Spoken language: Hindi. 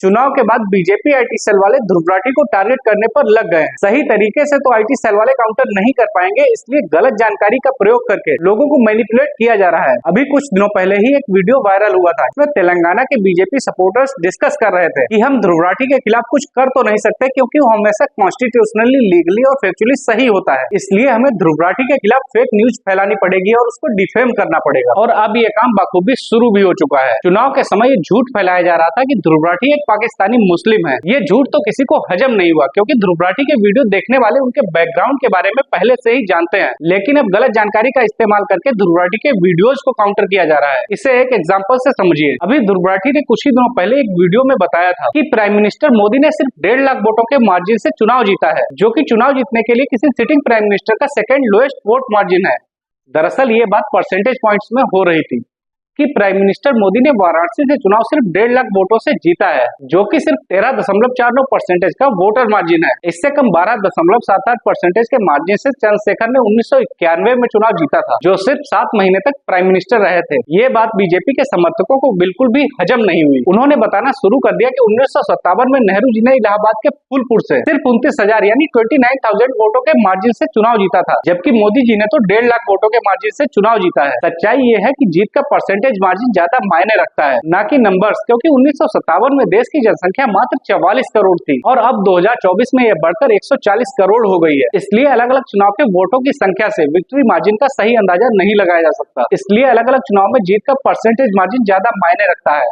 चुनाव के बाद बीजेपी आईटी सेल वाले ध्रुव राठी को टारगेट करने पर लग गए हैं। सही तरीके से तो आईटी सेल वाले काउंटर नहीं कर पाएंगे, इसलिए गलत जानकारी का प्रयोग करके लोगों को मैनिपुलेट किया जा रहा है। अभी कुछ दिनों पहले ही एक वीडियो वायरल हुआ था, इसमें तेलंगाना के बीजेपी सपोर्टर्स डिस्कस कर रहे थे कि हम ध्रुव राठी के खिलाफ कुछ कर तो नहीं सकते क्योंकि वो हमेशा कॉन्स्टिट्यूशनली, लीगली और फैक्चुअली सही होता है, इसलिए हमें ध्रुव राठी के खिलाफ फेक न्यूज फैलानी पड़ेगी और उसको डिफेम करना पड़ेगा। और अब ये काम बखूबी शुरू भी हो चुका है। चुनाव के समय ये झूठ फैलाया जा रहा था कि ध्रुव राठी एक पाकिस्तानी मुस्लिम है। ये झूठ तो किसी को हजम नहीं हुआ क्योंकि ध्रुव राठी के वीडियो देखने वाले उनके बैकग्राउंड के बारे में पहले से ही जानते हैं, लेकिन अब गलत जानकारी का इस्तेमाल करके ध्रुव राठी के वीडियोस को काउंटर किया जा रहा है। इसे एक एग्जांपल से समझिए। अभी ध्रुव राठी ने कुछ ही दिनों पहले एक वीडियो में बताया था कि प्राइम मिनिस्टर मोदी ने सिर्फ 1.5 लाख वोटों के मार्जिन से चुनाव जीता है, जो कि चुनाव जीतने के लिए किसी सिटिंग प्राइम मिनिस्टर का सेकेंड लोएस्ट वोट मार्जिन है। दरअसल ये बात परसेंटेज पॉइंट्स में हो रही थी कि प्राइम मिनिस्टर मोदी ने वाराणसी से चुनाव सिर्फ 1.5 लाख वोटों से जीता है, जो कि सिर्फ 13.49% का वोटर मार्जिन है। इससे कम 12.78% के मार्जिन से चंद्रशेखर ने 1991 में चुनाव जीता था, जो सिर्फ 7 महीने तक प्राइम मिनिस्टर रहे थे। ये बात बीजेपी के समर्थकों को बिल्कुल भी हजम नहीं हुई। उन्होंने बताना शुरू कर दिया कि 1957 में नेहरू जी ने इलाहाबाद के फूलपुर से सिर्फ 29,000 यानी 29,000 वोटों के मार्जिन से चुनाव जीता था, जबकि मोदी जी ने तो 1.5 लाख वोटों के मार्जिन से चुनाव जीता है। सच्चाई ये है कि जीत का परसेंटेज मार्जिन ज्यादा मायने रखता है, ना कि नंबर्स, क्योंकि 1957 में देश की जनसंख्या मात्र 44 करोड़ थी और अब 2024 में यह बढ़कर 140 करोड़ हो गई है। इसलिए अलग अलग चुनाव के वोटों की संख्या से विक्ट्री मार्जिन का सही अंदाजा नहीं लगाया जा सकता। इसलिए अलग अलग चुनाव में जीत का परसेंटेज मार्जिन ज्यादा मायने रखता है।